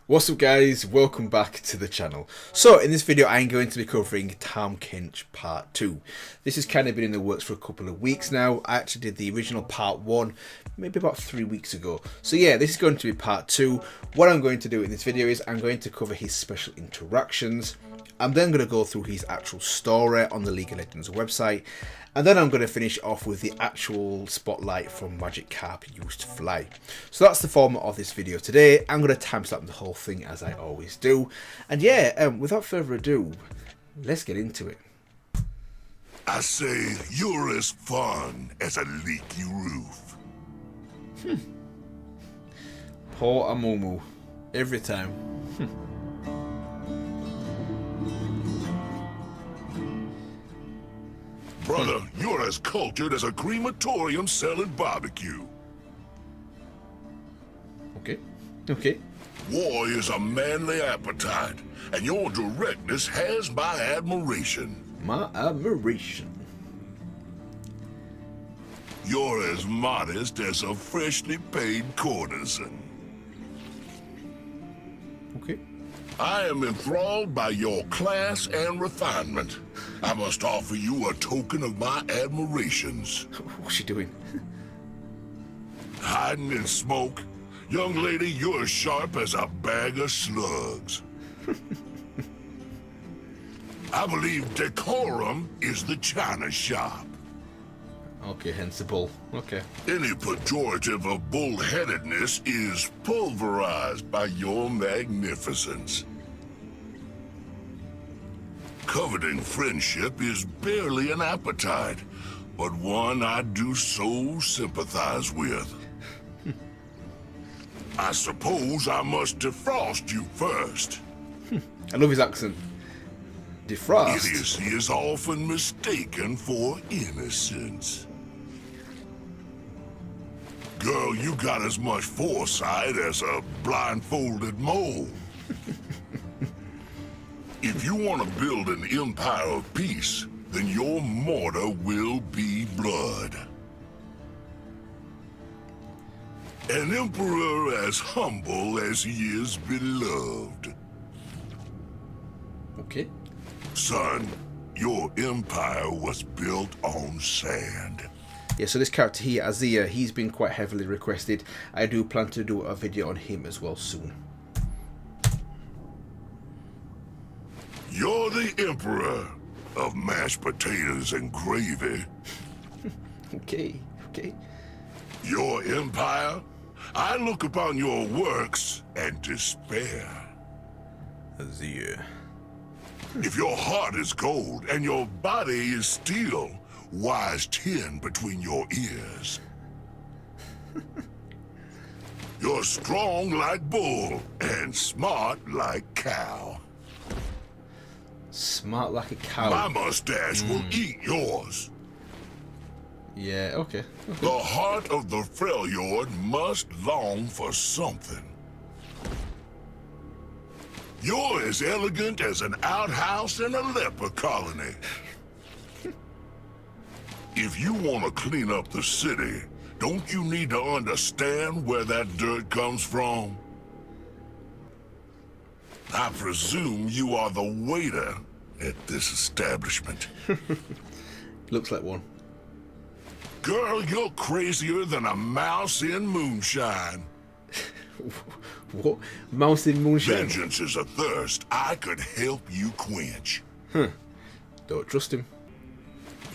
What's up guys, welcome back to the channel. So in this video I'm going to be covering TAHM KENCH part 2. This has kind of been in the works for a couple of weeks now. I actually did the original part 1 maybe about 3 weeks ago. So yeah, this is going to be part 2. What I'm going to do in this video is I'm going to cover his special interactions. I'm then going to go through his actual story on the League of Legends website. And then I'm going to finish off with the actual spotlight from Magikarp Used to Fly. So that's the format of this video today. I'm going to timestamp the whole thing as I always do. And yeah, without further ado, let's get into it. I say you're as fun as a leaky roof. Poor Amumu. Every time. Brother, you're as cultured as a crematorium selling barbecue. Okay. War is a manly appetite, and your directness has my admiration. My admiration. You're as modest as a freshly paid courtesan. Okay. I am enthralled by your class and refinement. I must offer you a token of my admirations. What's she doing? Hiding in smoke? Young lady, you're as sharp as a bag of slugs. I believe decorum is the china shop. Okay, hence the bull. Okay. Any pejorative of bullheadedness is pulverized by your magnificence. Coveting friendship is barely an appetite, but one I do so sympathize with. I suppose I must defrost you first. I love his accent. Defrost. Idiocy is often mistaken for innocence. Girl, you got as much foresight as a blindfolded mole. If you want to build an empire of peace, then your mortar will be blood. An emperor as humble as he is beloved. Okay. Son, your empire was built on sand. Yeah, so this character here, Azir, he's been quite heavily requested. I do plan to do a video on him as well soon. You're the emperor of mashed potatoes and gravy. Okay. Your empire? I look upon your works and despair. Azir. If your heart is gold and your body is steel, why is tin between your ears? You're strong like bull and smart like cow. Smart like a cow. My mustache will eat yours. Yeah, okay. The heart of the Freljord must long for something. You're as elegant as an outhouse in a leper colony. If you want to clean up the city, don't you need to understand where that dirt comes from? I presume you are the waiter at this establishment. Looks like one. Girl, you're crazier than a mouse in moonshine. What? Mouse in moonshine? Vengeance is a thirst I could help you quench. Don't trust him.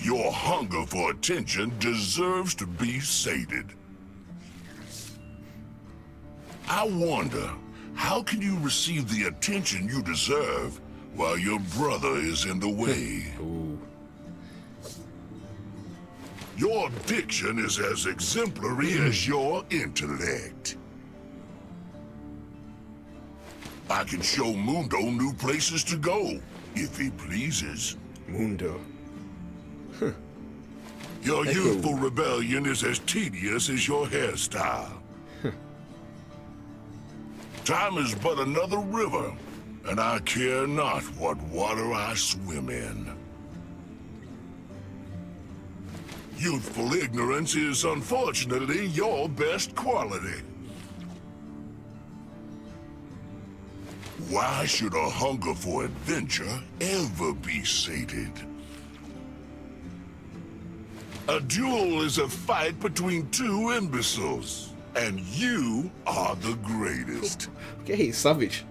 Your hunger for attention deserves to be sated. I wonder, how can you receive the attention you deserve while your brother is in the way? Ooh. Your diction is as exemplary as your intellect. I can show Mundo new places to go, if he pleases. Mundo. Your Echo. youthful rebellion is as tedious as your hairstyle. Time is but another river, and I care not what water I swim in. Youthful ignorance is unfortunately your best quality. Why should a hunger for adventure ever be sated? A duel is a fight between two imbeciles, and you are the greatest. Okay, savage.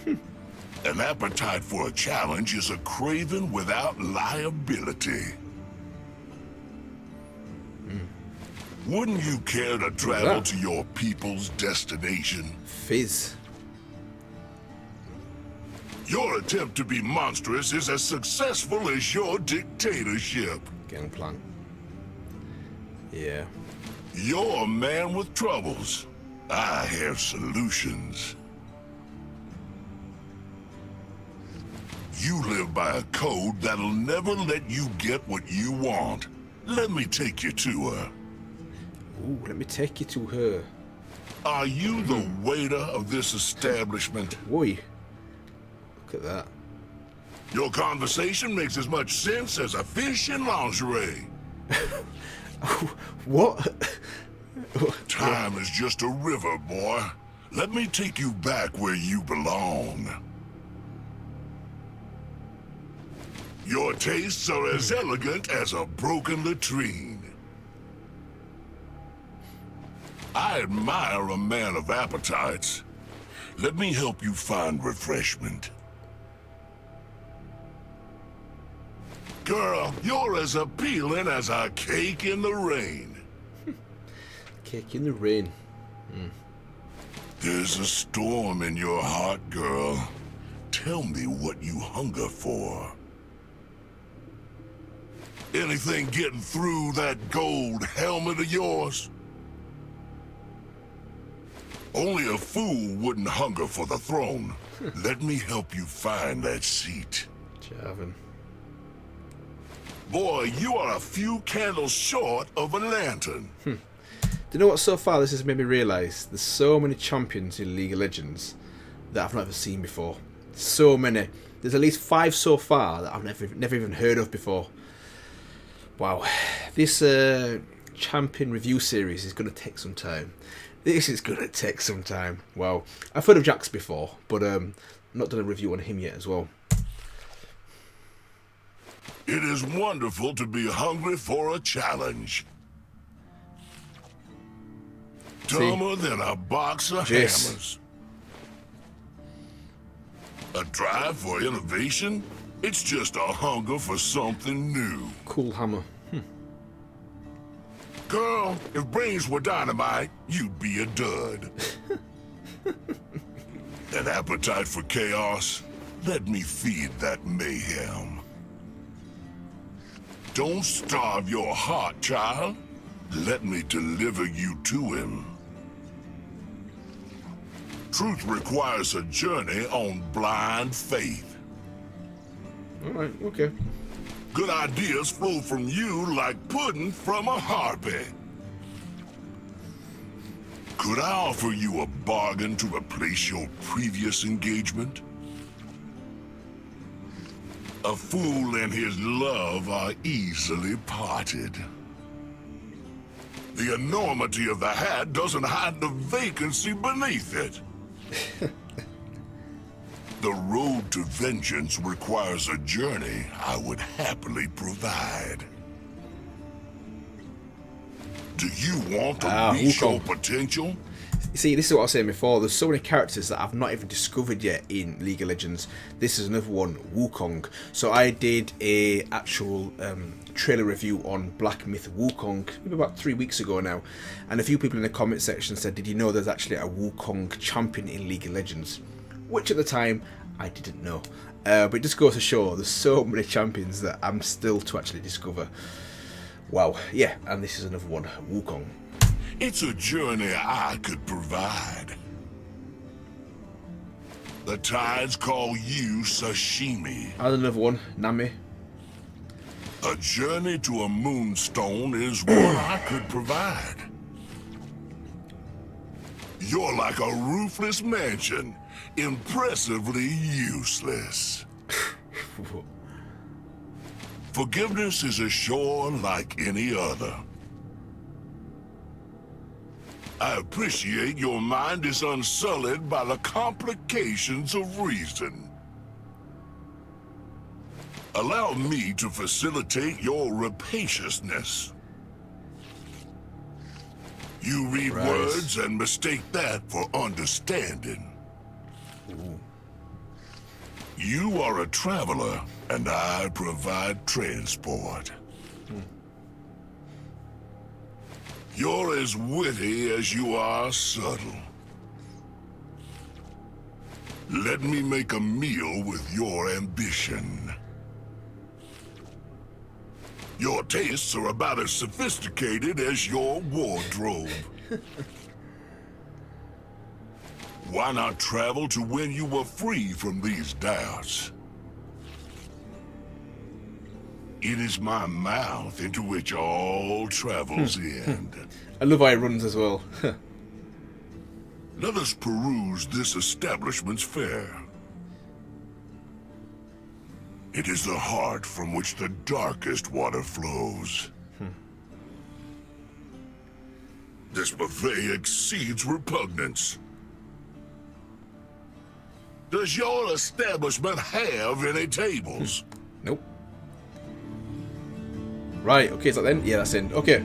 An appetite for a challenge is a craven without liability. Wouldn't you care to travel to your people's destination? Fizz. Your attempt to be monstrous is as successful as your dictatorship. Gangplank. Yeah. You're a man with troubles. I have solutions. You live by a code that'll never let you get what you want. Let me take you to her. Ooh, let me take you to her. Are you the waiter of this establishment? Oi. Look at that. Your conversation makes as much sense as a fish in lingerie. What? Time is just a river, boy. Let me take you back where you belong. Your tastes are as elegant as a broken latrine. I admire a man of appetites. Let me help you find refreshment. Girl, you're as appealing as a cake in the rain. Cake in the rain. There's a storm in your heart, girl. Tell me what you hunger for. Anything getting through that gold helmet of yours? Only a fool wouldn't hunger for the throne. Let me help you find that seat. Javin. Boy, you are a few candles short of a lantern. Do you know what, so far this has made me realise there's so many champions in League of Legends that I've never seen before. So many. There's at least 5 so far that I've never even heard of before. Wow. This champion review series is going to take some time. This is going to take some time. Wow. I've heard of Jax before, but not done a review on him yet as well. It is wonderful to be hungry for a challenge. Dumber than a box of hammers. A drive for innovation? It's just a hunger for something new. Cool hammer. Girl, if brains were dynamite, you'd be a dud. An appetite for chaos? Let me feed that mayhem. Don't starve your heart, child. Let me deliver you to him. Truth requires a journey on blind faith. Alright, okay. Good ideas flow from you like pudding from a harpy. Could I offer you a bargain to replace your previous engagement? A fool and his love are easily parted. The enormity of the hat doesn't hide the vacancy beneath it. The road to vengeance requires a journey I would happily provide. Do you want to reach your potential? You see, this is what I was saying before. There's so many characters that I've not even discovered yet in League of Legends. This is another one, Wukong. So I did a actual trailer review on Black Myth Wukong maybe about 3 weeks ago now, and a few people in the comment section said, did you know there's actually a Wukong champion in League of Legends? Which at the time I didn't know, but it just goes to show there's so many champions that I'm still to actually discover. Wow, yeah, and this is another one, Wukong. It's a journey I could provide. The tides call you sashimi. And another one, Nami. A journey to a moonstone is what I could provide. You're like a roofless mansion, impressively useless. Forgiveness is a shore like any other. I appreciate your mind is unsullied by the complications of reason. Allow me to facilitate your rapaciousness. You read words and mistake that for understanding. Ooh. You are a traveler, and I provide transport. You're as witty as you are subtle. Let me make a meal with your ambition. Your tastes are about as sophisticated as your wardrobe. Why not travel to when you were free from these doubts? It is my mouth into which all travels end. I love how he runs as well. Let us peruse this establishment's fare. It is the heart from which the darkest water flows. This buffet exceeds repugnance. Does your establishment have any tables? Nope. Right, okay, is that then? Yeah, that's in. Okay.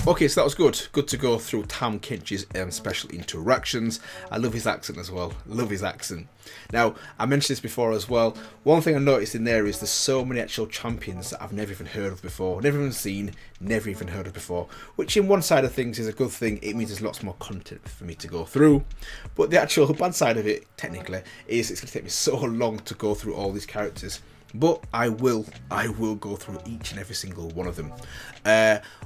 Okay, so that was good. Good to go through TAHM KENCH's special interactions. I love his accent as well. Love his accent. Now, I mentioned this before as well. One thing I noticed in there is there's so many actual champions that I've never even heard of before. Never even seen, never even heard of before. Which in one side of things is a good thing. It means there's lots more content for me to go through. But the actual bad side of it, technically, is it's going to take me so long to go through all these characters. But I will go through each and every single one of them.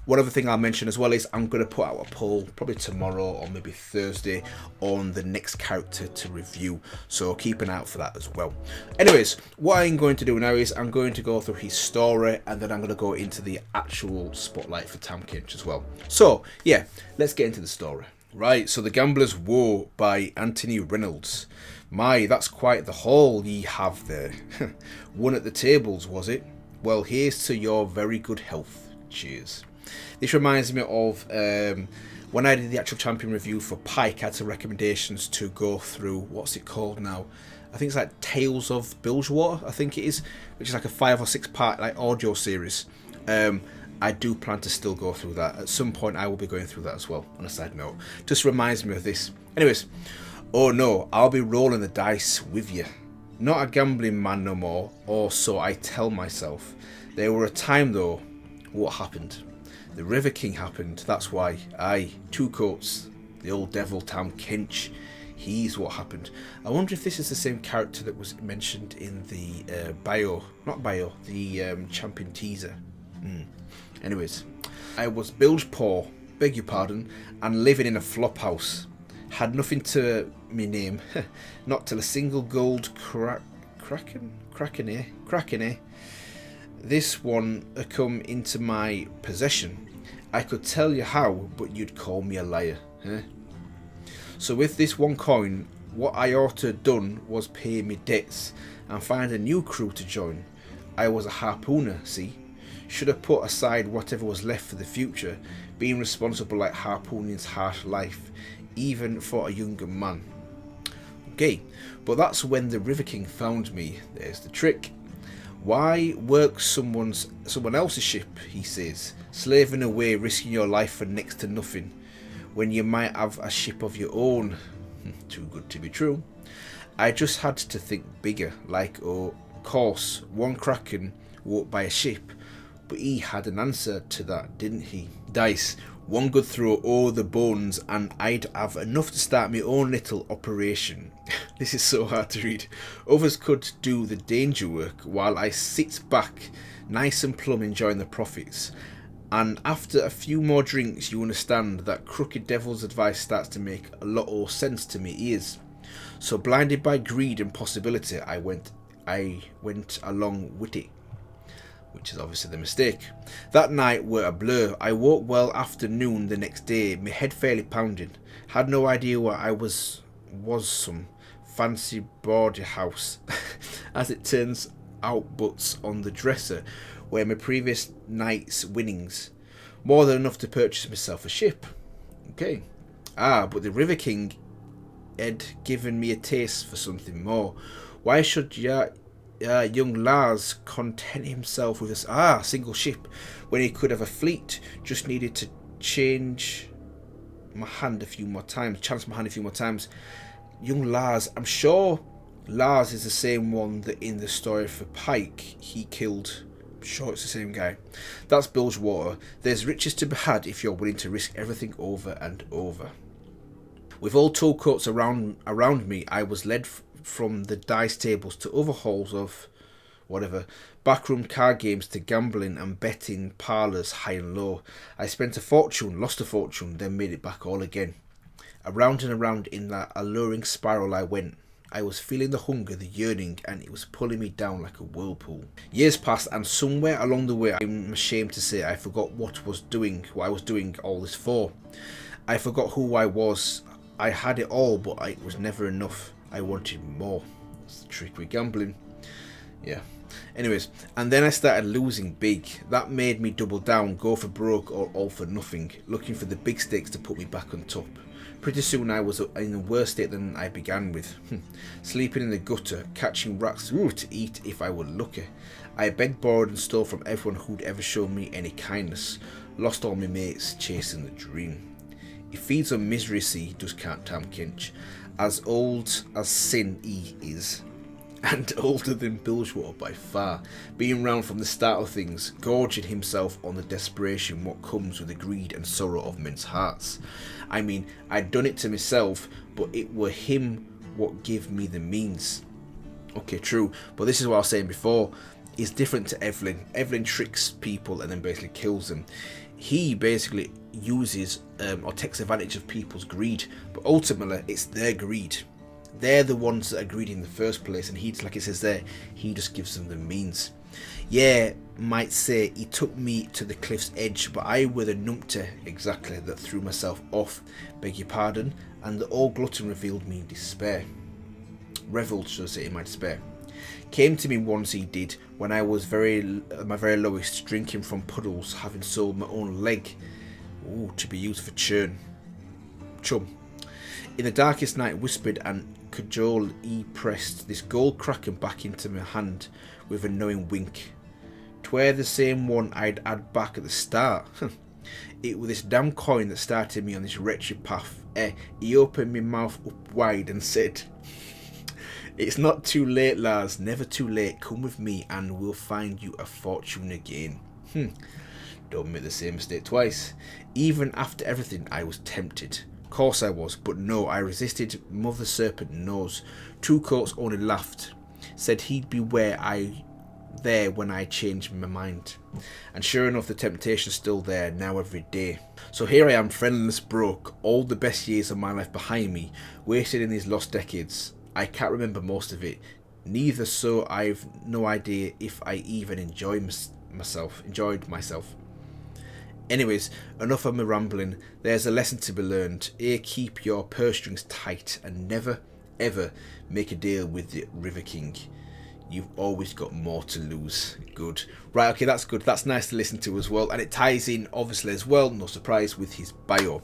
One other thing I'll mention as well is I'm going to put out a poll probably tomorrow or maybe Thursday on the next character to review. So keep an eye out for that as well. Anyways, what I'm going to do now is I'm going to go through his story and then I'm going to go into the actual spotlight for TAHM KENCH as well. So yeah, let's get into the story. Right, so The Gambler's Woe by Anthony Reynolds. My, that's quite the haul ye have there. One at the tables, was it? Well, here's to your very good health. Cheers. This reminds me of when I did the actual champion review for Pike. I had some recommendations to go through. What's it called now? I think it's like Tales of Bilgewater, I think it is, which is like a 5 or 6 part like audio series. I do plan to still go through that. At some point I will be going through that as well, on a side note. Just reminds me of this. Anyways, oh no, I'll be rolling the dice with you. Not a gambling man no more, or so I tell myself. There were a time though. What happened? The River King happened, that's why. Aye, two coats. The old devil TAHM KENCH. He's what happened. I wonder if this is the same character that was mentioned in the the champion teaser. Anyways, I was bilge poor, beg your pardon, and living in a flop house. Had nothing to me name, not till a single gold kraken, eh? This one come into my possession. I could tell you how, but you'd call me a liar, eh? So with this one coin, what I ought to done was pay me debts and find a new crew to join. I was a harpooner, see? Should have put aside whatever was left for the future, being responsible like harpooning's harsh life, even for a younger man. Okay, but that's when the River King found me. There's the trick. Why work someone else's ship, he says, slaving away, risking your life for next to nothing, when you might have a ship of your own. Too good to be true. I just had to think bigger, like, oh, course, one kraken won't buy a ship, but he had an answer to that, didn't he? Dice, one good throw all the bones and I'd have enough to start my own little operation. This is so hard to read. Others could do the danger work while I sit back, nice and plumb, enjoying the profits. And after a few more drinks, you understand that crooked devil's advice starts to make a lot of sense to me ears. So blinded by greed and possibility, I went along with it. Which is obviously the mistake. That night were a blur. I woke well after noon the next day, my head fairly pounding. Had no idea where I was some fancy boarding house, as it turns out, butts on the dresser, where my previous night's winnings, more than enough to purchase myself a ship. Okay. Ah, but the River King had given me a taste for something more. Why should young Lars content himself with a single ship when he could have a fleet? Just needed to chance my hand a few more times. Young Lars, I'm sure Lars is the same one that in the story for Pike he killed. I'm sure it's the same guy. That's Bilgewater. There's riches to be had if you're willing to risk everything over and over. With all tool coats around me, I was led from the dice tables to other halls of whatever, backroom card games to gambling and betting parlours high and low. I spent a fortune, lost a fortune, then made it back all again. Around and around in that alluring spiral I went. I was feeling the hunger, the yearning, and it was pulling me down like a whirlpool. Years passed, and somewhere along the way, I'm ashamed to say, I forgot what I was doing all this for. I forgot who I was. I had it all, but it was never enough. I wanted more. That's the trick with gambling. Yeah. Anyways, and then I started losing big. That made me double down, go for broke or all for nothing, looking for the big stakes to put me back on top. Pretty soon I was in a worse state than I began with. Sleeping in the gutter, catching rats to eat if I were lucky. I begged, borrowed and stole from everyone who'd ever shown me any kindness. Lost all my mates chasing the dream. It feeds on misery, see, does Count Tham Kench. As old as sin he is. And older than Bilgewater by far, being round from the start of things, gorging himself on the desperation what comes with the greed and sorrow of men's hearts. I mean, I'd done it to myself, but it were him what give me the means. Okay, true, but this is what I was saying before. He's different to Evelyn. Evelyn tricks people and then basically kills them. He basically uses or takes advantage of people's greed, but ultimately it's their greed. They're the ones that are greedy in the first place, and he's like it says there, he just gives them the means. Yeah, might say he took me to the cliff's edge, but I were the numpty exactly that threw myself off, beg your pardon, and the old glutton revealed me in despair. Revelled, should I say, in my despair. Came to me once he did, when I was my very lowest, drinking from puddles, having sold my own leg, to be used for chum. In the darkest night whispered and cajole he pressed this gold kraken back into my hand with a knowing wink. 'Twere the same one I'd had back at the start. It was this damn coin that started me on this wretched path. He opened my mouth up wide and said, "It's not too late, Lars, never too late. Come with me and we'll find you a fortune again." Don't make the same mistake twice. Even after everything, I was tempted. Course I was, but no, I resisted. Mother Serpent knows. Two Coats only laughed, said he'd be there when I changed my mind. And sure enough, the temptation's still there now every day. So here I am, friendless, broke, all the best years of my life behind me, wasted in these lost decades. I can't remember most of it. Neither, so I've no idea if I even enjoyed myself. Anyways, enough of my rambling. There's a lesson to be learned. Here, keep your purse strings tight and never, ever make a deal with the River King. You've always got more to lose. Good. Right, okay, that's good. That's nice to listen to as well. And it ties in, obviously, as well, no surprise, with his bio.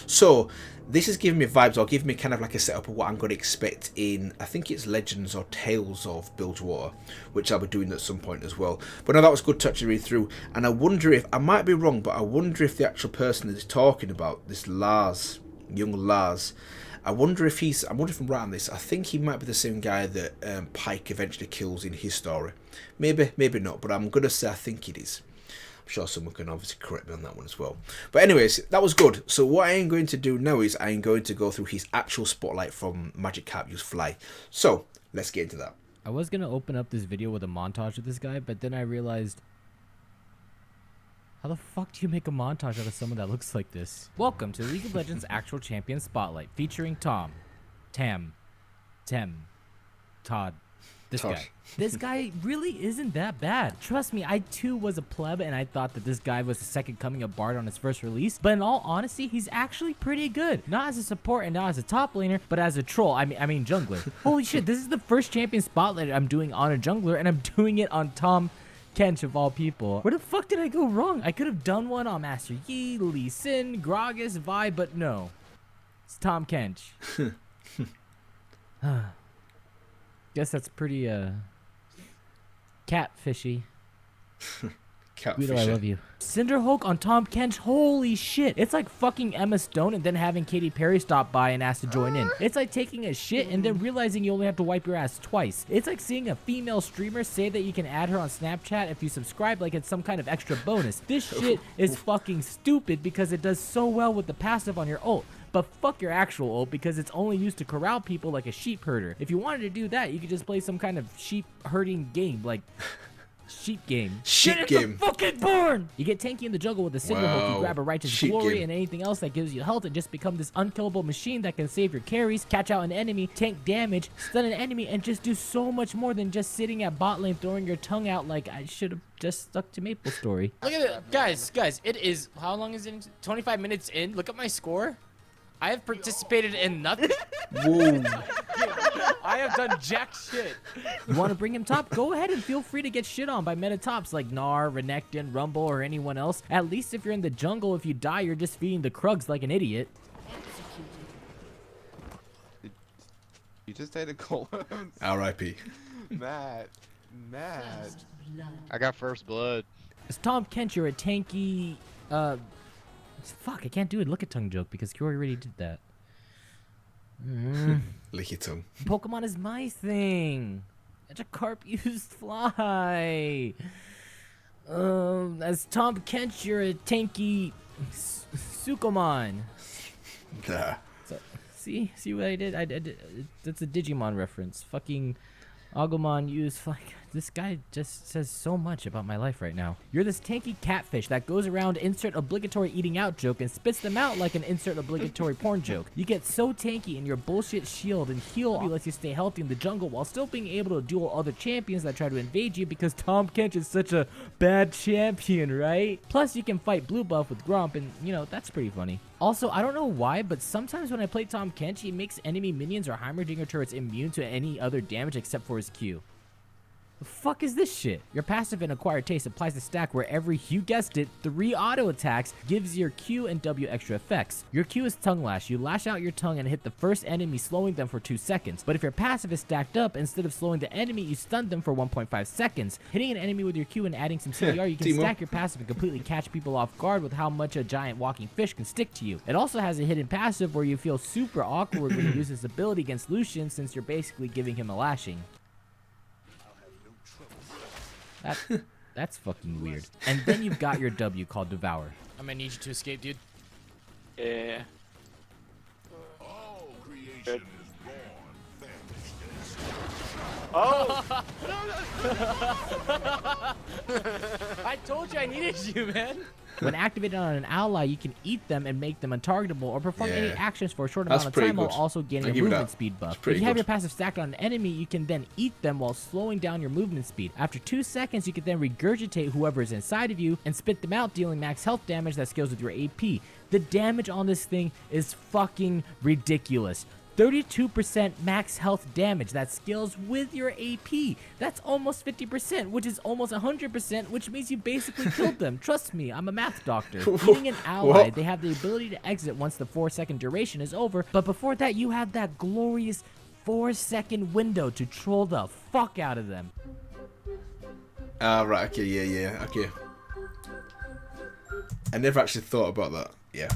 So, this is giving me vibes, or giving me kind of like a setup of what I'm going to expect in, I think it's Legends or Tales of Bilgewater, which I'll be doing at some point as well. But no, that was good to actually read through. And I wonder if, I might be wrong, but I wonder if the actual person that is talking about, this Lars, young Lars, I wonder if I'm right on this. I think he might be the same guy that Pike eventually kills in his story. Maybe, maybe not, but I'm going to say I think it is. I'm sure someone can obviously correct me on that one as well. But anyways, that was good. So what I am going to do now is I am going to go through his actual spotlight from Magic Carp Use Fly. So let's get into that. I was going to open up this video with a montage of this guy, but then I realized, how the fuck do you make a montage out of someone that looks like this? Welcome to League of Legends Actual Champion Spotlight, featuring Tom, Tam, Todd. This guy. This guy really isn't that bad. Trust me, I too was a pleb and I thought that this guy was the second coming of Bard on his first release. But in all honesty, he's actually pretty good. Not as a support and not as a top laner, but as a troll. I mean jungler. Holy shit, this is the first champion spotlight I'm doing on a jungler, and I'm doing it on Tom Kench of all people. Where the fuck did I go wrong? I could have done one on Master Yi, Lee Sin, Gragas, Vi, but no. It's Tahm Kench. Guess that's pretty, catfishy. Guido, I love you. Cinderhulk on Tahm Kench, holy shit. It's like fucking Emma Stone and then having Katy Perry stop by and ask to join in. It's like taking a shit and then realizing you only have to wipe your ass twice. It's like seeing a female streamer say that you can add her on Snapchat if you subscribe like it's some kind of extra bonus. This shit is fucking stupid because it does so well with the passive on your ult. But fuck your actual ult because it's only used to corral people like a sheep herder. If you wanted to do that, you could just play some kind of sheep herding game like... Sheep game. Sheep game. Fucking born. You get tanky in the jungle with the Cinderhulk. You grab a righteous Sheep glory game. and anything else that gives you health and just become this unkillable machine that can save your carries, catch out an enemy, tank damage, stun an enemy, and just do so much more than just sitting at bot lane throwing your tongue out like I should have just stuck to Maple Story. Look at it, guys. It is, how long is it? 25 minutes in. Look at my score. I have participated in nothing. Whoa. I have done jack shit. You want to bring him top? Go ahead and feel free to get shit on by meta tops like Gnar, Renekton, Rumble, or anyone else. At least if you're in the jungle, if you die, you're just feeding the Krugs like an idiot. You just had a cold. R.I.P. Matt. I got first blood. As Tahm Kench, you're a tanky, fuck, I can't do a look at tongue joke because Kyori already did that. Lick your tongue. Pokemon is my thing. Magikarp used fly. As Tahm Kench, you're a tanky Sukomon. Nah. So, see what I did? I did. That's a Digimon reference. Fucking Agumon used fly. This guy just says so much about my life right now. You're this tanky catfish that goes around insert obligatory eating out joke and spits them out like an insert obligatory porn joke. You get so tanky in your bullshit shield and heal lets you stay healthy in the jungle while still being able to duel other champions that try to invade you because Tahm Kench is such a bad champion, right? Plus you can fight blue buff with Gromp and you know, that's pretty funny. Also, I don't know why, but sometimes when I play Tahm Kench, he makes enemy minions or Heimerdinger turrets immune to any other damage except for his Q. The fuck is this shit? Your passive in Acquired Taste applies the stack where every, you guessed it, 3 auto attacks gives your Q and W extra effects. Your Q is Tongue Lash. You lash out your tongue and hit the first enemy, slowing them for 2 seconds. But if your passive is stacked up, instead of slowing the enemy, you stun them for 1.5 seconds. Hitting an enemy with your Q and adding some CDR, you can stack your passive and completely catch people off guard with how much a giant walking fish can stick to you. It also has a hidden passive where you feel super awkward when you use this ability against Lucian since you're basically giving him a lashing. That's fucking weird. And then you've got your W called Devour. I'm gonna need you to escape, dude. Yeah. All creation is born, famished, Oh! I told you I needed you, man. When activated on an ally, you can eat them and make them untargetable or perform any Yeah. actions for a short That's amount of pretty time while good. also gaining I'll a give you movement that. speed buff. That's If pretty you have good. your passive stacked on an enemy, you can then eat them while slowing down your movement speed. After 2 seconds, you can then regurgitate whoever is inside of you and spit them out, dealing max health damage that scales with your AP. The damage on this thing is fucking ridiculous. 32% max health damage that scales with your AP. That's almost 50%, which is almost 100%, which means you basically killed them. Trust me, I'm a math doctor. Eating an ally, What? they have the ability to exit once the 4-second duration is over, but before that, you have that glorious 4-second window to troll the fuck out of them. Right, okay, yeah, okay. I never actually thought about that. Yeah.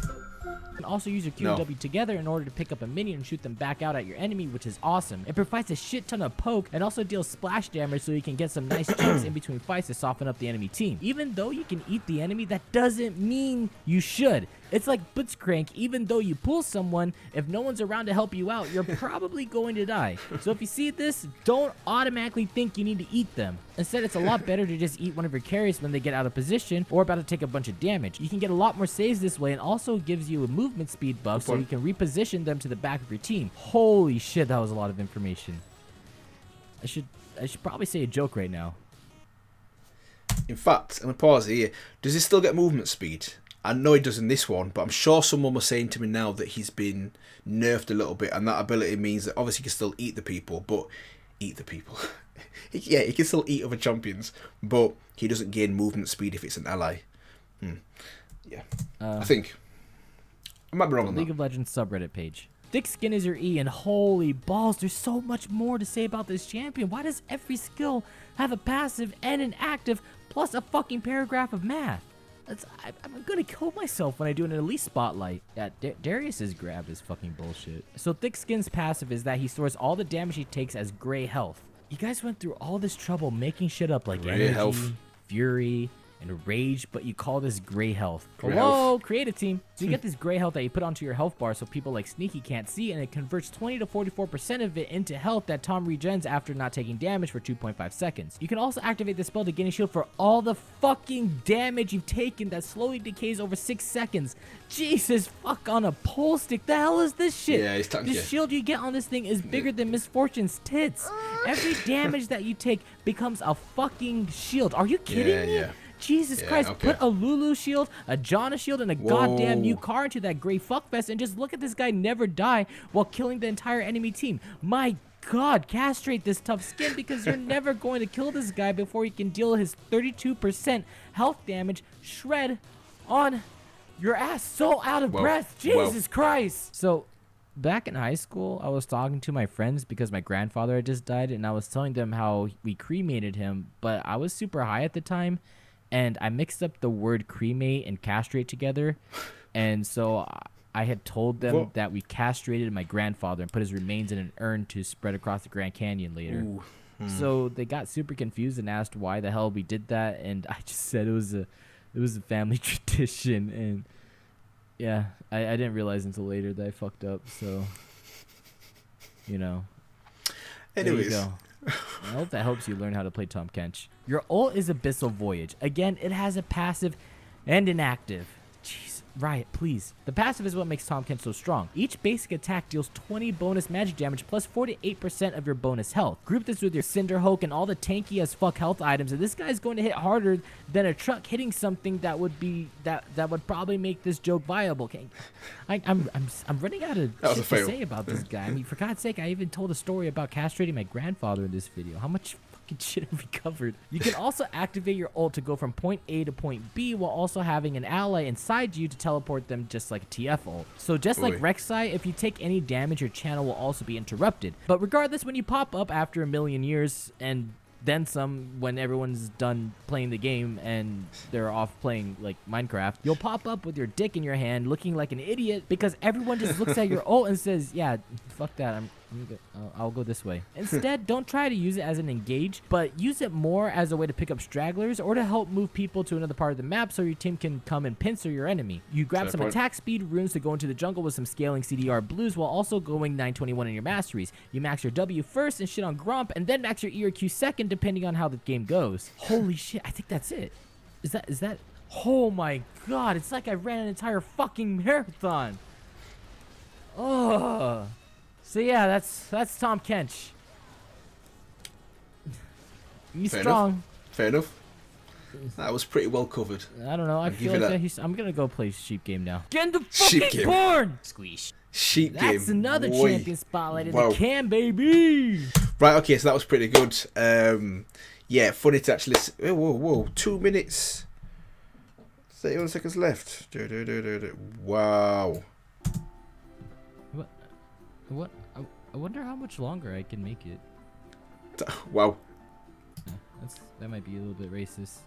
You can also use your Q and W together in order to pick up a minion and shoot them back out at your enemy, which is awesome. It provides a shit ton of poke and also deals splash damage so you can get some nice chunks in between fights to soften up the enemy team. Even though you can eat the enemy, that doesn't mean you should. It's like Blitzcrank, even though you pull someone, if no one's around to help you out, you're probably going to die. So if you see this, don't automatically think you need to eat them. Instead, it's a lot better to just eat one of your carries when they get out of position or about to take a bunch of damage. You can get a lot more saves this way and also gives you a movement speed buff so you can reposition them to the back of your team. Holy shit, that was a lot of information. I should probably say a joke right now. In fact, I'm going to pause here. Does he still get movement speed? I know he does in this one, but I'm sure someone was saying to me now that he's been nerfed a little bit, and that ability means that obviously he can still eat the people, but eat the people. Yeah, he can still eat other champions, but he doesn't gain movement speed if it's an ally. Yeah, I think I might be wrong on League that. of Legends subreddit page. Thick skin is your E, and holy balls, there's so much more to say about this champion. Why does every skill have a passive and an active, plus a fucking paragraph of math? I'm gonna kill myself when I do an elite spotlight. Yeah, Darius's grab is fucking bullshit. So Thick Skin's passive is that he stores all the damage he takes as gray health. You guys went through all this trouble making shit up like Gray energy, health. fury, and rage, but you call this gray health. Gray Whoa, creative team. So you get this gray health that you put onto your health bar so people like Sneaky can't see, and it converts 20 to 44% of it into health that Tom regens after not taking damage for 2.5 seconds. You can also activate the spell to gain a shield for all the fucking damage you've taken that slowly decays over 6 seconds. Jesus fuck on a pole stick. The hell is this shit? Yeah, he's tanky. The shield you get on this thing is bigger than Misfortune's tits. Every damage that you take becomes a fucking shield. Are you kidding me? Yeah. Jesus Yeah, Christ, okay. put a Lulu shield, a Janna shield, and a goddamn new car into that gray fuckfest, and just look at this guy never die while killing the entire enemy team. My God, castrate this tough skin because you're never going to kill this guy before he can deal his 32% health damage shred on your ass. So out of Whoa. breath. Whoa. Jesus Christ. So back in high school, I was talking to my friends because my grandfather had just died, and I was telling them how we cremated him, but I was super high at the time, and I mixed up the word cremate and castrate together, and so I had told them Whoa. that we castrated my grandfather and put his remains in an urn to spread across the Grand Canyon later. Ooh. So they got super confused and asked why the hell we did that, and I just said it was a family tradition, and yeah, I didn't realize until later that I fucked up. So, you know. Anyways. There you go. I hope that helps you learn how to play Tahm Kench. Your ult is Abyssal Voyage. Again, it has a passive and an active. Jeez, Riot, please. The passive is what makes Tahm Kench so strong. Each basic attack deals 20 bonus magic damage plus 48% of your bonus health. Group this with your Cinderhulk and all the tanky as fuck health items, and this guy's going to hit harder than a truck hitting something that would be that would probably make this joke viable. Okay, I'm running out of That was shit a fail. to say about this guy. I mean, for God's sake, I even told a story about castrating my grandfather in this video. How much fucking shit have we covered? You can also activate your ult to go from point A to point B while also having an ally inside you to teleport them just like a TF ult. So just like Boy. Rek'Sai, if you take any damage, your channel will also be interrupted. But regardless, when you pop up after a million years and then some, when everyone's done playing the game and they're off playing like Minecraft, you'll pop up with your dick in your hand looking like an idiot because everyone just looks at your ult and says, yeah, fuck that, I'll go this way. Instead, don't try to use it as an engage, but use it more as a way to pick up stragglers or to help move people to another part of the map so your team can come and pincer your enemy. You grab Fair some point. attack speed runes to go into the jungle with some scaling CDR blues while also going 921 in your masteries. You max your W first and shit on Gromp, and then max your E or Q second depending on how the game goes. Holy shit, I think that's it. Is that oh my God, it's like I ran an entire fucking marathon. Oh. So yeah, that's Tahm Kench. He's Fair strong. enough. Fair enough. That was pretty well covered. I don't know. I I'll feel give you like that. I'm gonna go play Sheep Game now. Get in the Sheep fucking Game. barn! Squeeze. Sheep game. That's another Boy. champion spotlight in Wow. the can, baby. Right, okay, so that was pretty good. Yeah, funny to actually... Whoa, 2 minutes. 31 seconds left. Wow. What? I wonder how much longer I can make it. Wow. That might be a little bit racist.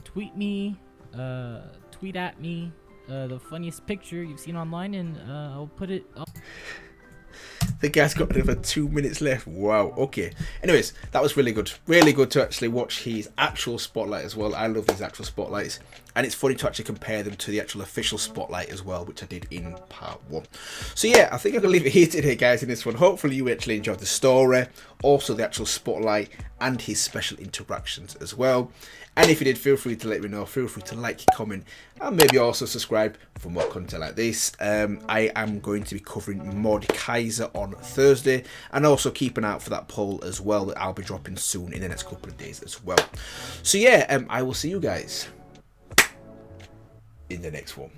Tweet me. Tweet at me. The funniest picture you've seen online, and I'll put it up. The guy's got another 2 minutes left. Wow. Okay. Anyways, that was really good. Really good to actually watch his actual spotlight as well. I love these actual spotlights. And it's funny to actually compare them to the actual official spotlight as well, which I did in part 1. So yeah, I think I'm going to leave it here today, guys, in this one. Hopefully you actually enjoyed the story, also the actual spotlight, and his special interactions as well. And if you did, feel free to let me know. Feel free to like, comment, and maybe also subscribe for more content like this. I am going to be covering Mordekaiser on Thursday, and also keep an eye out for that poll as well that I'll be dropping soon in the next couple of days as well. So yeah, I will see you guys in the next one.